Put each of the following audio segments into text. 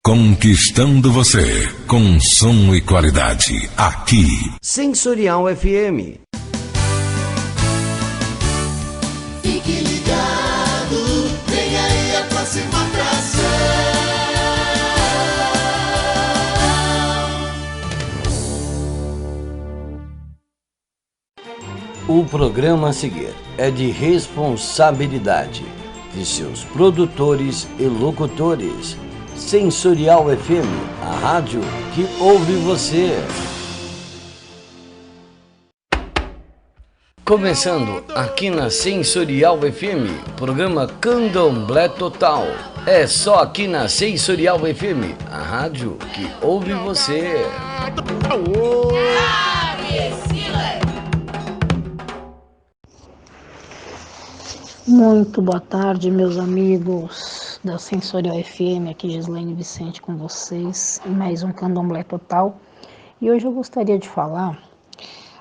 Conquistando você, com som e qualidade, aqui. Sensorial FM. Fique ligado, vem aí a próxima atração. O programa a seguir é de responsabilidade de seus produtores e locutores. Sensorial FM, a rádio que ouve você. Começando aqui na Sensorial FM, programa Candomblé Total. É só aqui na Sensorial FM, a rádio que ouve você. Muito boa tarde, meus amigos da Sensorial FM, aqui Gislaine Vicente com vocês, em mais um Candomblé Total. E hoje eu gostaria de falar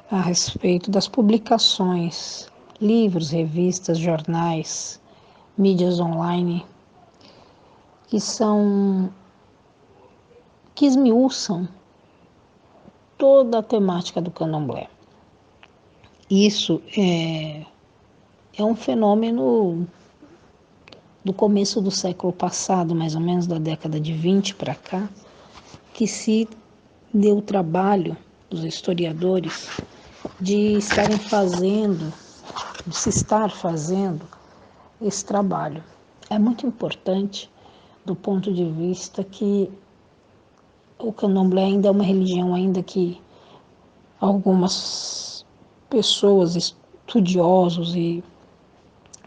a respeito das publicações, livros, revistas, jornais, mídias online, que esmiuçam toda a temática do candomblé. Isso é um fenômeno do começo do século passado, mais ou menos da década de 20 para cá, que se deu o trabalho dos historiadores de se estar fazendo esse trabalho. É muito importante do ponto de vista que o candomblé ainda é uma religião, ainda que algumas pessoas, estudiosos e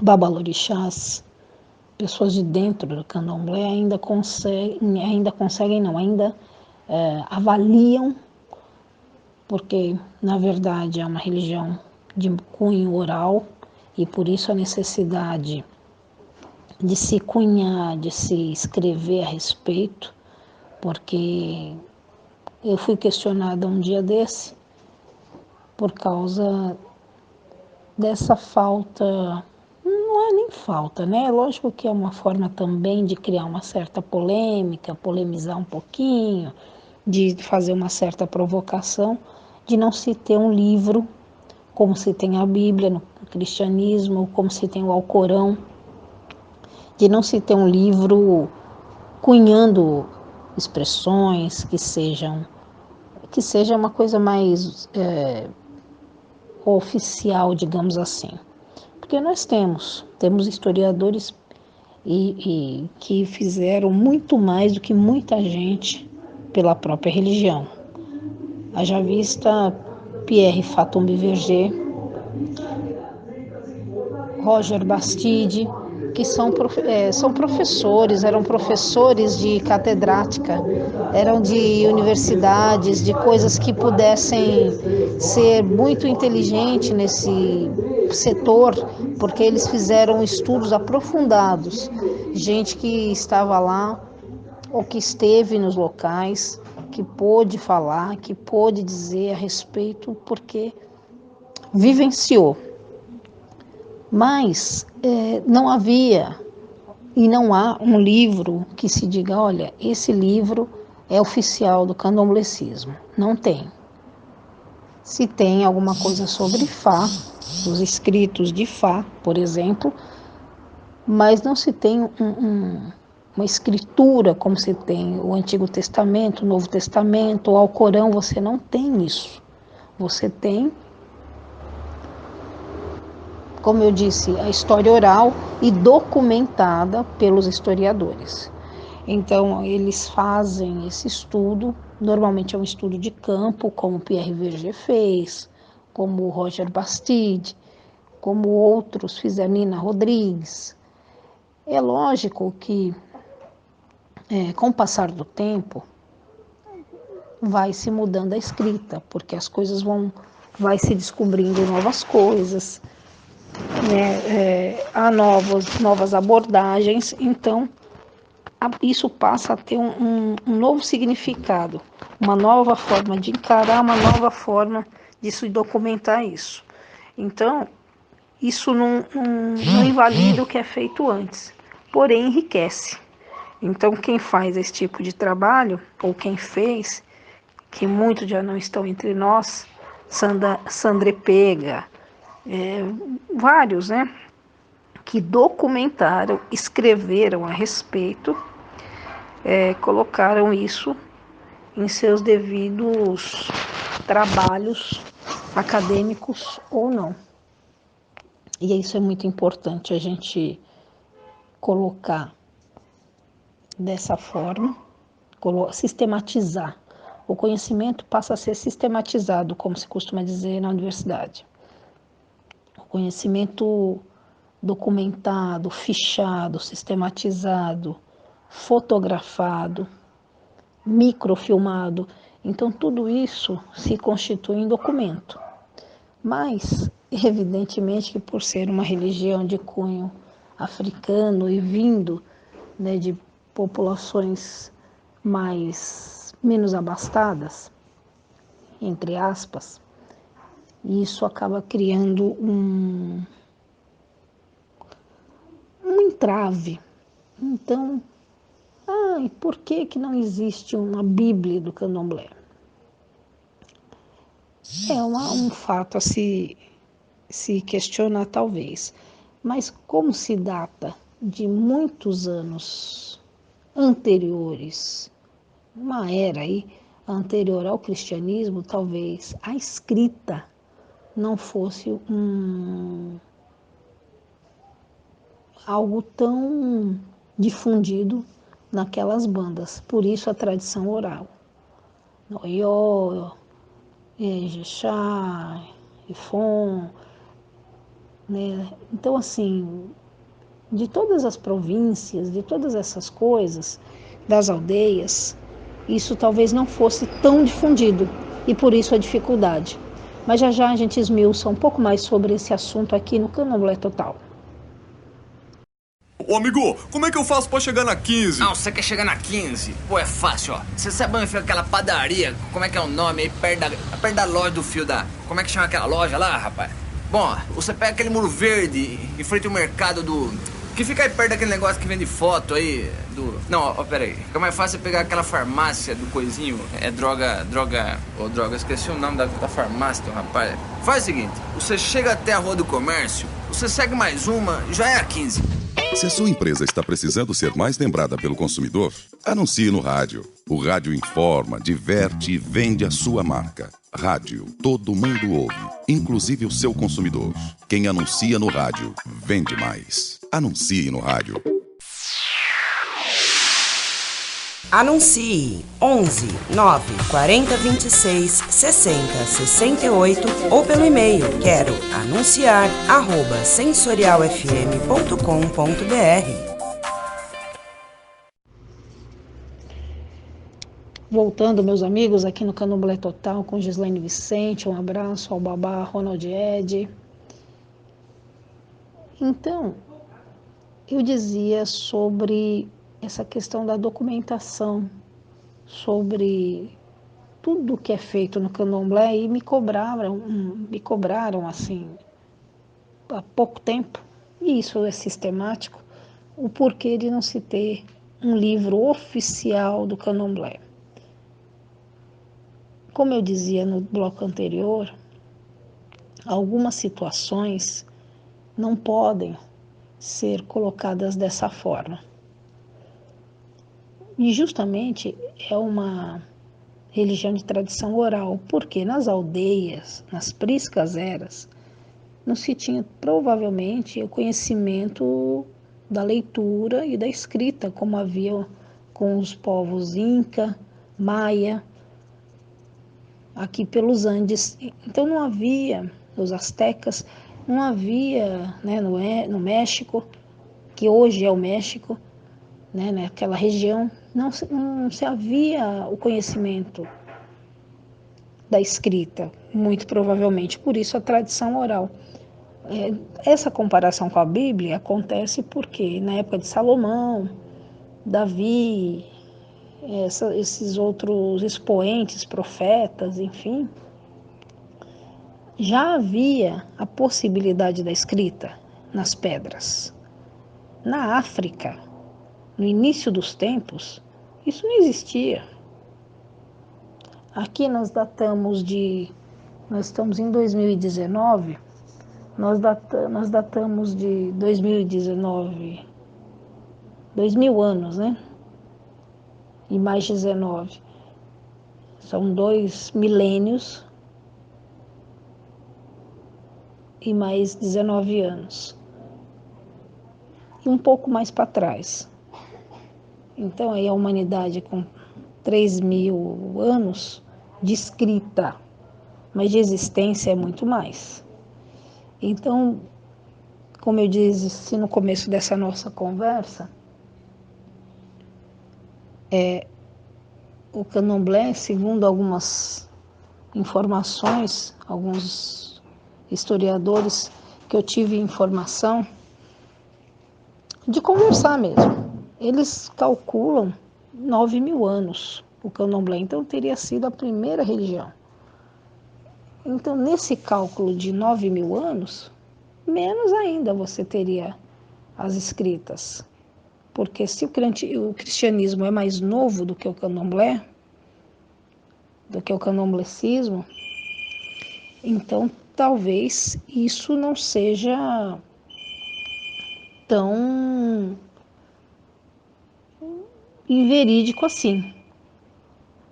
babalorixás, pessoas de dentro do candomblé avaliam, porque na verdade é uma religião de cunho oral e por isso a necessidade de se cunhar, de se escrever a respeito, porque eu fui questionada um dia desse por causa dessa falta. Não é nem falta, né? Lógico que é uma forma também de criar uma certa polêmica, polemizar um pouquinho, de fazer uma certa provocação, de não se ter um livro como se tem a Bíblia no cristianismo, como se tem o Alcorão, de não se ter um livro cunhando expressões que seja uma coisa mais oficial, digamos assim. Porque nós temos historiadores e que fizeram muito mais do que muita gente pela própria religião. Haja vista Pierre Faton Beverger, Roger Bastide, que são professores, eram professores de catedrática, eram de universidades, de coisas que pudessem ser muito inteligentes nesse setor, porque eles fizeram estudos aprofundados, gente que estava lá ou que esteve nos locais, que pôde falar, que pôde dizer a respeito, porque vivenciou. Mas não havia e não há um livro que se diga, olha, esse livro é oficial do candomblecismo. Não tem. Se tem alguma coisa sobre Fá, os escritos de Fá, por exemplo, mas não se tem uma escritura como se tem o Antigo Testamento, o Novo Testamento, o Alcorão, você não tem isso. Você tem, como eu disse, a história oral e documentada pelos historiadores. Então, eles fazem esse estudo, normalmente é um estudo de campo, como Pierre Verger fez, como Roger Bastide, como outros fizeram, Nina Rodrigues. É lógico que, com o passar do tempo, vai se mudando a escrita, porque as coisas vai se descobrindo novas coisas, né? Há novas abordagens, então isso passa a ter um novo significado, uma nova forma de encarar, uma nova forma de se documentar isso. Então, isso não invalida o que é feito antes, porém enriquece. Então, quem faz esse tipo de trabalho, ou quem fez, que muitos já não estão entre nós, Sandre Pega, vários, né, que documentaram, escreveram a respeito, colocaram isso em seus devidos trabalhos acadêmicos ou não. E isso é muito importante a gente colocar dessa forma, sistematizar. O conhecimento passa a ser sistematizado, como se costuma dizer na universidade. O conhecimento documentado, fichado, sistematizado, fotografado, microfilmado. Então, tudo isso se constitui em documento. Mas, evidentemente, que por ser uma religião de cunho africano e vindo, né, de populações menos abastadas, entre aspas, isso acaba criando um entrave. Então, e por que não existe uma Bíblia do Candomblé? É um fato a se questionar, talvez. Mas como se data de muitos anos anteriores, uma era aí anterior ao cristianismo, talvez a escrita não fosse algo tão difundido naquelas bandas. Por isso a tradição oral. Noió, Ijexá, Ifon, né? Então, assim, de todas as províncias, de todas essas coisas, das aldeias, isso talvez não fosse tão difundido e por isso a dificuldade. Mas já a gente esmiuça um pouco mais sobre esse assunto aqui no Candomblé Total. Ô amigo, como é que eu faço pra chegar na 15? Não, você quer chegar na 15? Pô, é fácil, ó. Você sabe onde fica aquela padaria? Como é que é o nome aí? Perto da loja do fio da... Como é que chama aquela loja lá, rapaz? Bom, você pega aquele muro verde em frente ao mercado do... Que fica aí perto daquele negócio que vende foto aí do... Não, ó, pera aí. Fica mais fácil pegar aquela farmácia do coisinho. É droga... Ô, droga, esqueci o nome da farmácia, então, rapaz. Faz o seguinte, você chega até a Rua do Comércio, você segue mais uma, já é a 15. Se a sua empresa está precisando ser mais lembrada pelo consumidor, anuncie no rádio. O rádio informa, diverte e vende a sua marca. Rádio, todo mundo ouve, inclusive o seu consumidor. Quem anuncia no rádio, vende mais. Anuncie no rádio. Anuncie 11 9 40 26 60 68 ou pelo e-mail quero anunciar@sensorialfm.com.br. Voltando, meus amigos, aqui no Candomblé Total com Gislaine Vicente, um abraço ao babá Ronald Ed. Então, eu dizia sobre essa questão da documentação, sobre tudo que é feito no Candomblé, e me cobraram assim, há pouco tempo, e isso é sistemático, o porquê de não se ter um livro oficial do Candomblé. Como eu dizia no bloco anterior, algumas situações não podem ser colocadas dessa forma. E justamente é uma religião de tradição oral, porque nas aldeias, nas priscas eras, não se tinha provavelmente o conhecimento da leitura e da escrita, como havia com os povos Inca, Maia, aqui pelos Andes. Então não havia, os astecas, não havia, né, no México, que hoje é o México, né, naquela região, não se havia o conhecimento da escrita, muito provavelmente, por isso a tradição oral. Essa comparação com a Bíblia acontece porque na época de Salomão, Davi, esses outros expoentes, profetas, enfim, já havia a possibilidade da escrita nas pedras. Na África, no início dos tempos, isso não existia. Aqui nós estamos em 2019, nós datamos de 2019, 2000 anos, né? E mais 19. São 2 milênios e mais 19 anos. E um pouco mais para trás. Então, aí a humanidade com 3.000 anos de escrita, mas de existência é muito mais. Então, como eu disse no começo dessa nossa conversa, o candomblé, segundo algumas informações, alguns historiadores que eu tive informação, de conversar mesmo, eles calculam 9.000 anos o candomblé, então teria sido a primeira religião. Então, nesse cálculo de 9.000 anos, menos ainda você teria as escritas. Porque se o cristianismo é mais novo do que o candomblé, do que o candomblecismo, então talvez isso não seja tão inverídico assim.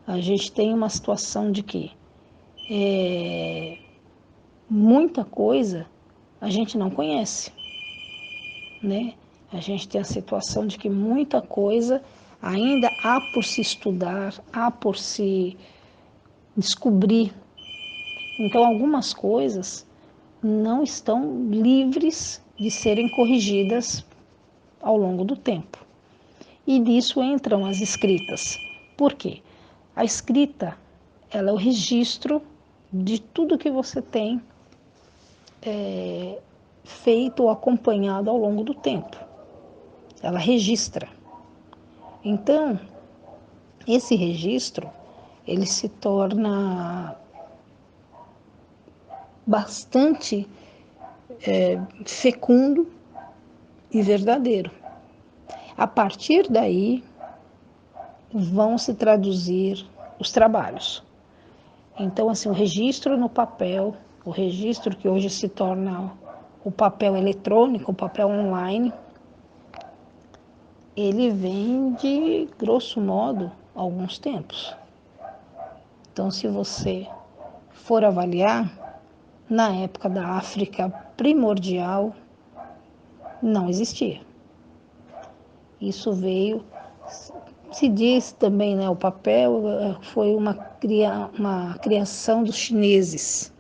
A gente tem uma situação de que muita coisa a gente não conhece, né? A gente tem a situação de que muita coisa ainda há por se estudar, há por se descobrir. Então, algumas coisas não estão livres de serem corrigidas ao longo do tempo. E nisso entram as escritas. Por quê? A escrita, ela é o registro de tudo que você tem feito ou acompanhado ao longo do tempo. Ela registra. Então, esse registro, ele se torna bastante fecundo e verdadeiro. A partir daí, vão se traduzir os trabalhos. Então, assim, o registro no papel, o registro que hoje se torna o papel eletrônico, o papel online, ele vem de, grosso modo, alguns tempos. Então, se você for avaliar, na época da África primordial, não existia. Isso veio, se diz também, né, o papel foi uma criação dos chineses.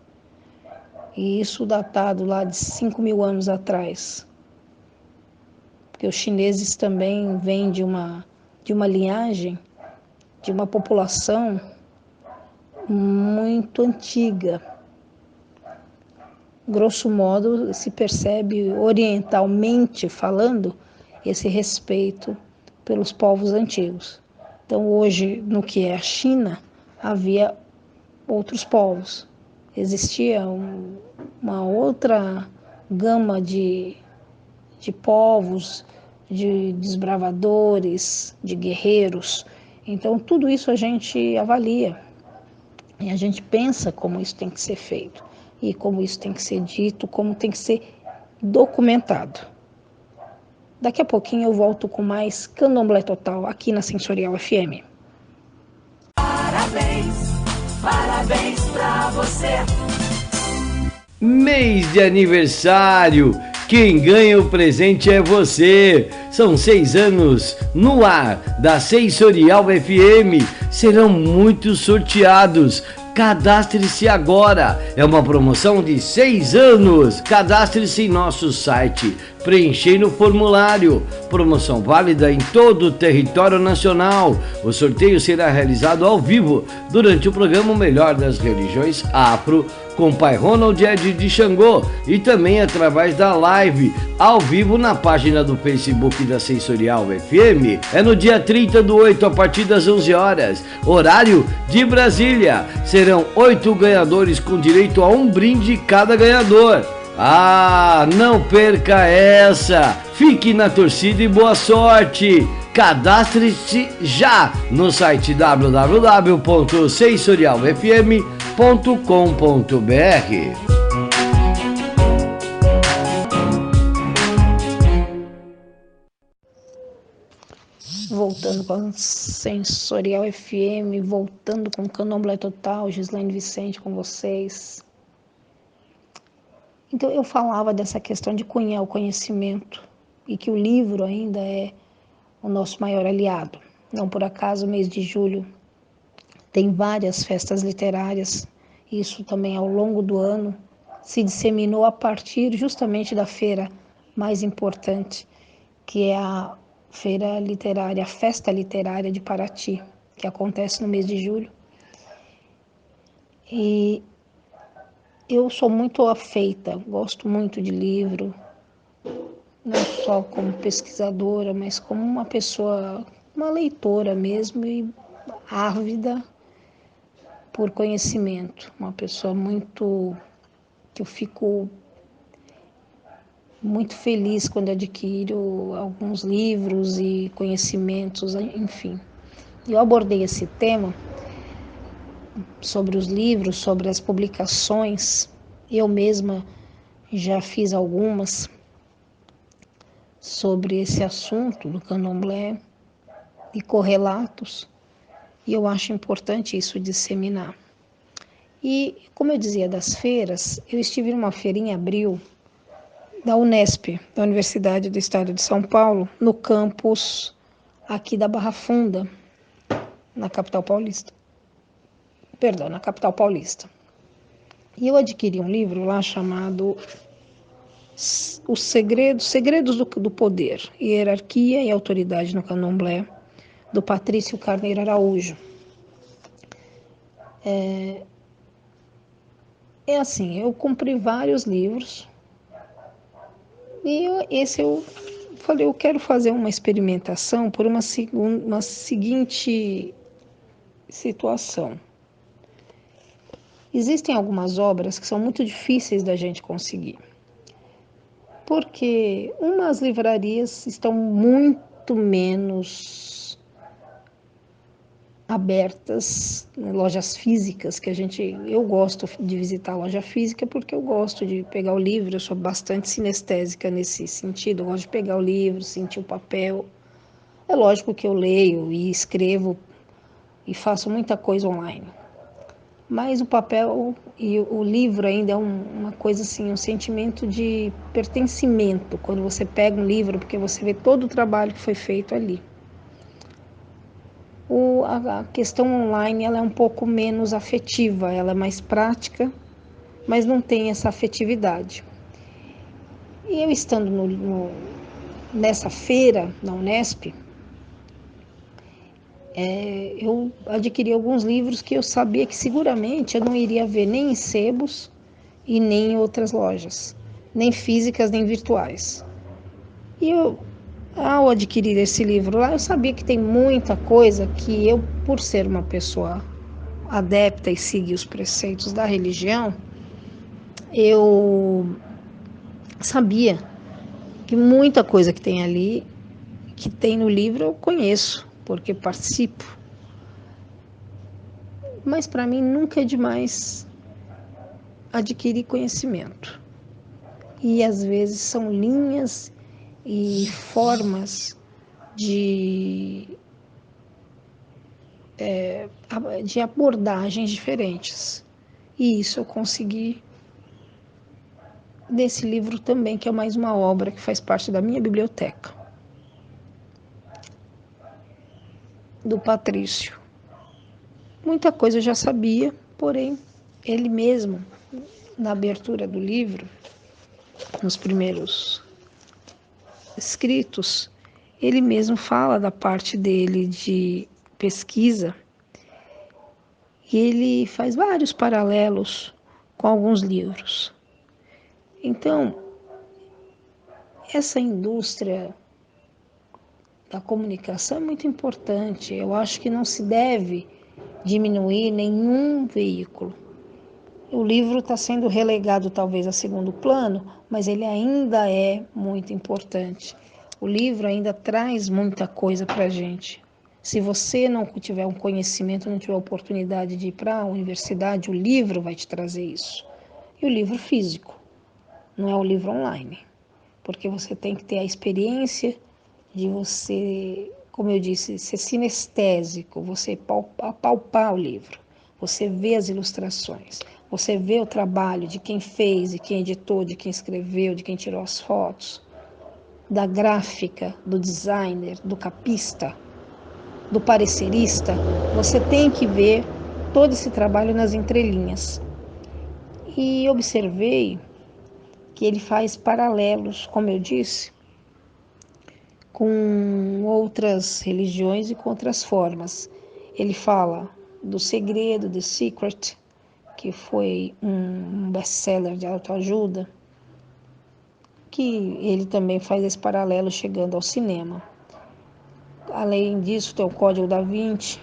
E isso datado lá de 5.000 anos atrás. Porque os chineses também vêm de uma linhagem, de uma população muito antiga. Grosso modo, se percebe orientalmente falando esse respeito pelos povos antigos. Então, hoje, no que é a China, havia outros povos. Existia uma outra gama de povos, de desbravadores, de guerreiros. Então, tudo isso a gente avalia e a gente pensa como isso tem que ser feito e como isso tem que ser dito, como tem que ser documentado. Daqui a pouquinho eu volto com mais Candomblé Total aqui na Sensorial FM. Parabéns pra você. Mês de aniversário. Quem ganha o presente é você. São 6 anos no ar da Sensorial FM. Serão muitos sorteados. Cadastre-se agora. É uma promoção de 6 anos. Cadastre-se em nosso site, preenchendo o formulário. Promoção válida em todo o território nacional. O sorteio será realizado ao vivo durante o programa Melhor das Religiões Afro, com Pai Ronald Ed de Xangô, e também através da live ao vivo na página do Facebook da Sensorial FM. É no dia 30/8, a partir das 11 horas, horário de Brasília. Serão 8 ganhadores com direito a um brinde cada ganhador. Ah, não perca essa! Fique na torcida e boa sorte! Cadastre-se já no site www.sensorialfm.com.br. Voltando com a Sensorial FM, voltando com o Candomblé Total, Gislaine Vicente com vocês. Então eu falava dessa questão de cunhar o conhecimento e que o livro ainda é o nosso maior aliado. Não por acaso o mês de julho tem várias festas literárias, isso também ao longo do ano se disseminou a partir justamente da feira mais importante, que é a Feira Literária, a Festa Literária de Paraty, que acontece no mês de julho. E eu sou muito afeita, gosto muito de livro, não só como pesquisadora, mas como uma pessoa, uma leitora mesmo e ávida por conhecimento, uma pessoa que eu fico muito feliz quando adquiro alguns livros e conhecimentos, enfim. Eu abordei esse tema sobre os livros, sobre as publicações. Eu mesma já fiz algumas sobre esse assunto do candomblé e correlatos, e eu acho importante isso disseminar. E, como eu dizia das feiras, eu estive numa feira em abril da Unesp, da Universidade do Estado de São Paulo, no campus aqui da Barra Funda, na capital paulista. Na capital paulista. E eu adquiri um livro lá chamado Os Segredos do Poder, Hierarquia e Autoridade no Candomblé, do Patrício Carneiro Araújo. É assim, eu comprei vários livros e eu falei, eu quero fazer uma experimentação por uma seguinte situação. Existem algumas obras que são muito difíceis da gente conseguir, porque umas livrarias estão muito menos abertas, lojas físicas, eu gosto de visitar a loja física porque eu gosto de pegar o livro, eu sou bastante sinestésica nesse sentido, eu gosto de pegar o livro, sentir o papel. É lógico que eu leio e escrevo e faço muita coisa online, mas o papel e o livro ainda é uma coisa assim, um sentimento de pertencimento, quando você pega um livro, porque você vê todo o trabalho que foi feito ali. A questão online ela é um pouco menos afetiva, ela é mais prática, mas não tem essa afetividade. E eu estando nessa feira, na Unesp, eu adquiri alguns livros que eu sabia que seguramente eu não iria ver nem em sebos e nem em outras lojas, nem físicas nem virtuais. E ao adquirir esse livro lá, eu sabia que tem muita coisa que eu, por ser uma pessoa adepta e seguir os preceitos da religião, eu sabia que muita coisa que tem ali, que tem no livro, eu conheço, porque participo. Mas para mim nunca é demais adquirir conhecimento. E às vezes são linhas e formas de abordagens diferentes. E isso eu consegui nesse livro também, que é mais uma obra que faz parte da minha biblioteca, do Patrício. Muita coisa eu já sabia, porém, ele mesmo, na abertura do livro, nos primeiros escritos, ele mesmo fala da parte dele de pesquisa e ele faz vários paralelos com alguns livros. Então, essa indústria da comunicação é muito importante. Eu acho que não se deve diminuir nenhum veículo. O livro está sendo relegado talvez a segundo plano, mas ele ainda é muito importante. O livro ainda traz muita coisa para a gente. Se você não tiver um conhecimento, não tiver oportunidade de ir para a universidade, o livro vai te trazer isso. E o livro físico, não é o livro online. Porque você tem que ter a experiência de você, como eu disse, ser sinestésico, você apalpar o livro, você vê as ilustrações, você vê o trabalho de quem fez, de quem editou, de quem escreveu, de quem tirou as fotos, da gráfica, do designer, do capista, do parecerista. Você tem que ver todo esse trabalho nas entrelinhas. E observei que ele faz paralelos, como eu disse, com outras religiões e com outras formas. Ele fala do Segredo, The Secret, que foi um best-seller de autoajuda, que ele também faz esse paralelo chegando ao cinema. Além disso, tem o Código da Vinci,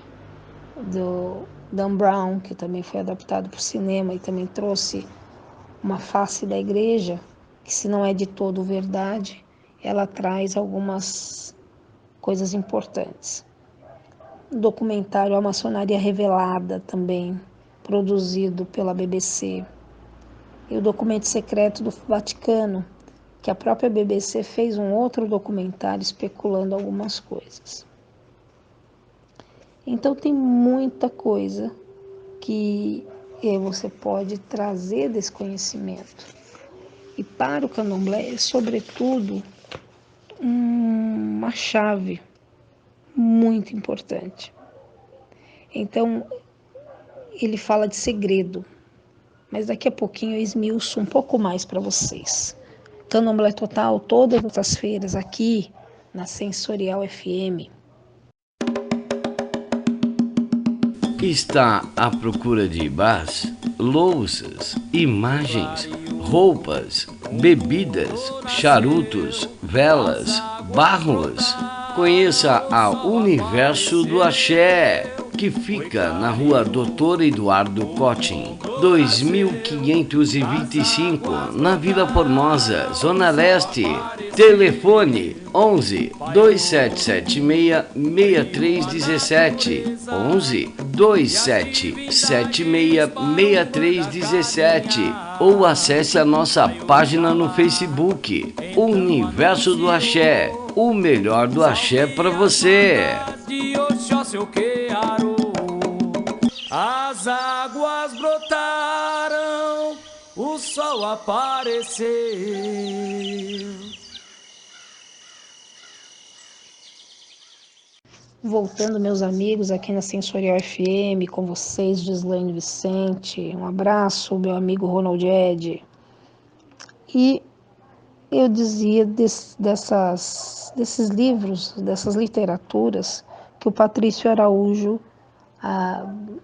do Dan Brown, que também foi adaptado para o cinema e também trouxe uma face da igreja, que se não é de todo verdade, ela traz algumas coisas importantes. O documentário A Maçonaria Revelada, também produzido pela BBC. E o Documento Secreto do Vaticano, que a própria BBC fez um outro documentário especulando algumas coisas. Então tem muita coisa que você pode trazer desse conhecimento. E para o candomblé é, sobretudo, uma chave muito importante. Então, ele fala de segredo, mas daqui a pouquinho eu esmiuço um pouco mais para vocês. Candomblé Total, todas as feiras aqui na Sensorial FM. Está à procura de bás, louças, imagens, roupas, bebidas, charutos, velas, barros? Conheça a Universo do Axé, que fica na rua Doutor Eduardo Cottin, 2525, na Vila Formosa, Zona Leste. Telefone 11 2776 6317, 11 2776 6317, ou acesse a nossa página no Facebook, Universo do Axé, o melhor do axé para você. As águas brotaram, o sol apareceu. Voltando, meus amigos, aqui na Sensorial FM, com vocês, Gislaine Vicente. Um abraço, meu amigo Ronald Ed. E eu dizia desses livros, dessas literaturas, que o Patrício Araújo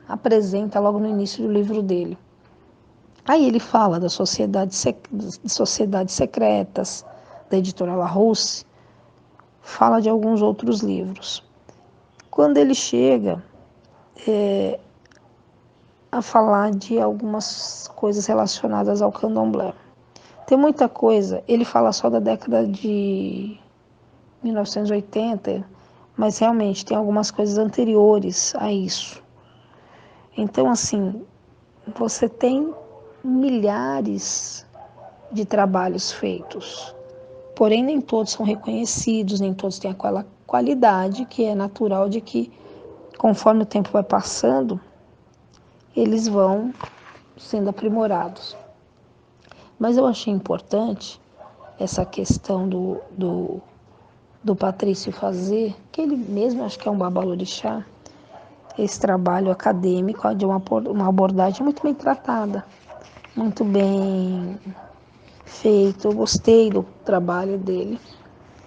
apresenta logo no início do livro dele. Aí ele fala das sociedades secretas, da editora Larousse, fala de alguns outros livros. Quando ele chega a falar de algumas coisas relacionadas ao candomblé, tem muita coisa, ele fala só da década de 1980, mas realmente tem algumas coisas anteriores a isso. Então, assim, você tem milhares de trabalhos feitos, porém nem todos são reconhecidos, nem todos têm aquela qualidade que é natural de que, conforme o tempo vai passando, eles vão sendo aprimorados. Mas eu achei importante essa questão do Patrício fazer, que ele mesmo acho que é um babalorixá, esse trabalho acadêmico de uma abordagem muito bem tratada, muito bem feito. Eu gostei do trabalho dele,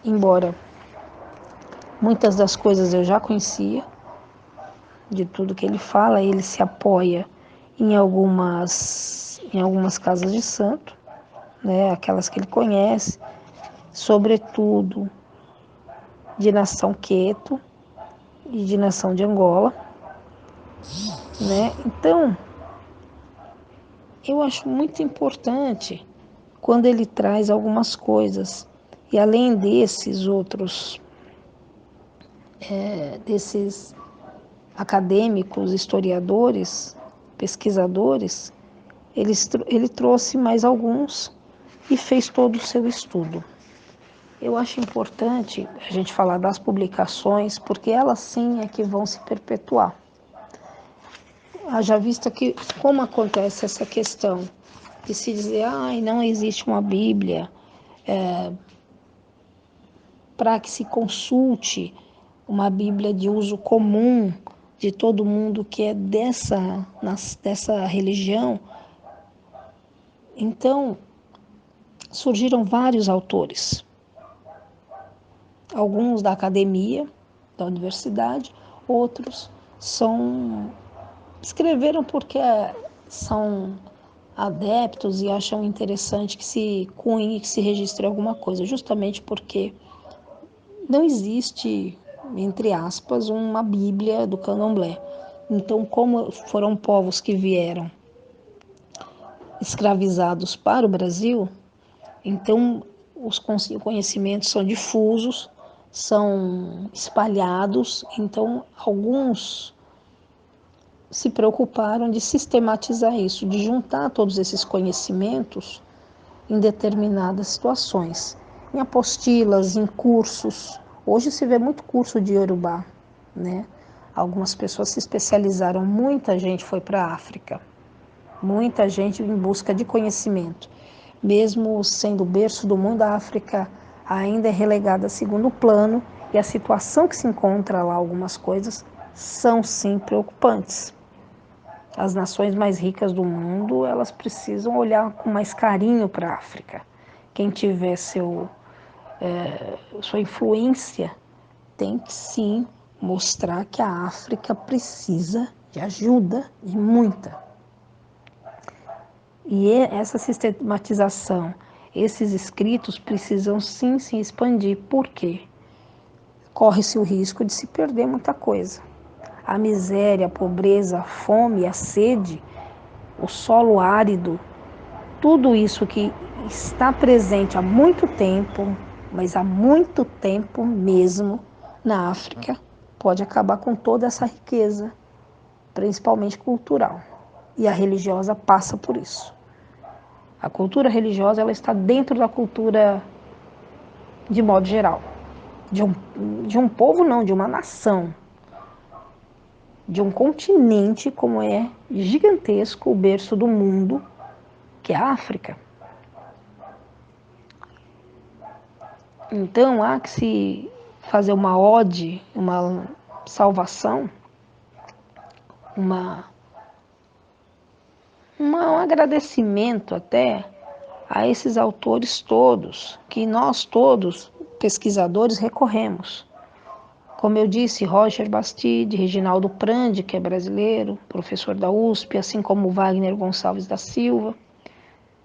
embora muitas das coisas eu já conhecia, de tudo que ele fala. Ele se apoia em algumas casas de santo, né, aquelas que ele conhece, sobretudo de nação Queto e de nação de Angola, né? Então, eu acho muito importante quando ele traz algumas coisas. E além desses outros, desses acadêmicos, historiadores, pesquisadores, ele trouxe mais alguns e fez todo o seu estudo. Eu acho importante a gente falar das publicações, porque elas sim é que vão se perpetuar. Haja vista que, como acontece essa questão de se dizer, não existe uma Bíblia, para que se consulte uma Bíblia de uso comum de todo mundo que é dessa religião. Então, surgiram vários autores, alguns da academia, da universidade, outros escreveram porque são adeptos e acham interessante que se cunhe, que se registre alguma coisa, justamente porque não existe, entre aspas, uma Bíblia do Candomblé. Então, como foram povos que vieram escravizados para o Brasil, então os conhecimentos são difusos, são espalhados, então alguns se preocuparam de sistematizar isso, de juntar todos esses conhecimentos em determinadas situações, em apostilas, em cursos. Hoje se vê muito curso de Yorubá, né? Algumas pessoas se especializaram, muita gente foi para a África, muita gente em busca de conhecimento. Mesmo sendo o berço do mundo, a África ainda é relegada a segundo plano e a situação que se encontra lá, algumas coisas, são sim preocupantes. As nações mais ricas do mundo, elas precisam olhar com mais carinho para a África. Quem tiver sua influência tem que sim mostrar que a África precisa de ajuda, e muita. E essa sistematização, esses escritos precisam sim se expandir. Por quê? Corre-se o risco de se perder muita coisa. A miséria, a pobreza, a fome, a sede, o solo árido, tudo isso que está presente há muito tempo, mas há muito tempo mesmo na África, pode acabar com toda essa riqueza, principalmente cultural. E a religiosa passa por isso. A cultura religiosa, ela está dentro da cultura de modo geral. De um povo não, de uma nação. De um continente como é gigantesco, o berço do mundo, que é a África. Então há que se fazer uma ode, uma salvação, um agradecimento até a esses autores todos, que nós todos, pesquisadores, recorremos. Como eu disse, Roger Bastide, Reginaldo Prandi, que é brasileiro, professor da USP, assim como Wagner Gonçalves da Silva,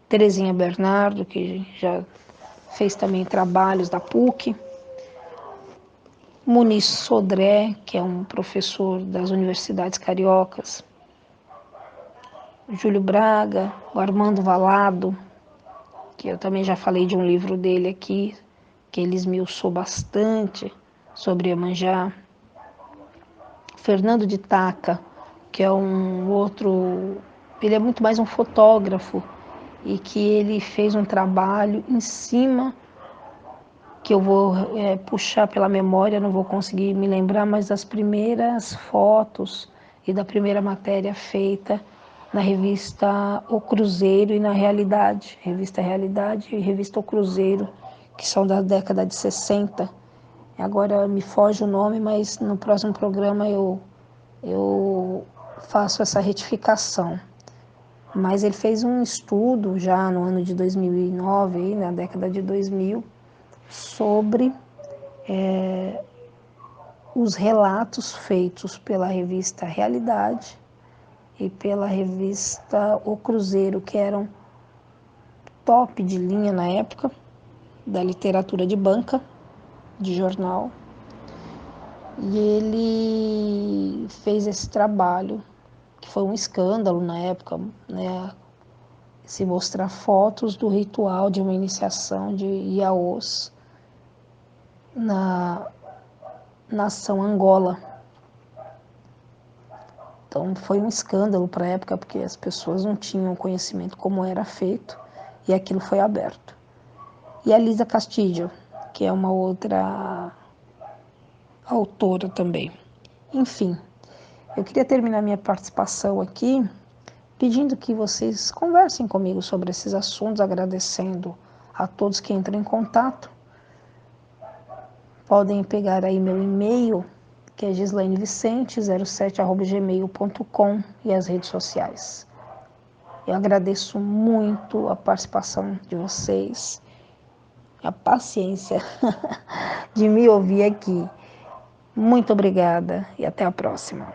Terezinha Bernardo, que já fez também trabalhos da PUC, Muniz Sodré, que é um professor das universidades cariocas, Júlio Braga, o Armando Valado, que eu também já falei de um livro dele aqui, que ele esmiuçou bastante sobre Iemanjá. Fernando de Taca, que é um outro, ele é muito mais um fotógrafo e que ele fez um trabalho em cima, que eu vou puxar pela memória, não vou conseguir me lembrar, mas das primeiras fotos e da primeira matéria feita na revista O Cruzeiro e na Realidade, revista Realidade e revista O Cruzeiro, que são da década de 60. Agora me foge o nome, mas no próximo programa eu faço essa retificação. Mas ele fez um estudo já no ano de 2009, aí, na década de 2000, sobre os relatos feitos pela revista Realidade e pela revista O Cruzeiro, que eram top de linha na época da literatura de banca, de jornal. E ele fez esse trabalho, que foi um escândalo na época, né? Se mostrar fotos do ritual de uma iniciação de Iaôs na nação Angola. Então foi um escândalo para a época, porque as pessoas não tinham conhecimento como era feito, e aquilo foi aberto. E a Lisa Castillo, que é uma outra autora também. Enfim, eu queria terminar minha participação aqui pedindo que vocês conversem comigo sobre esses assuntos, agradecendo a todos que entram em contato. Podem pegar aí meu e-mail, que é gislainevicente07@gmail.com, e as redes sociais. Eu agradeço muito a participação de vocês, a paciência de me ouvir aqui. Muito obrigada e até a próxima.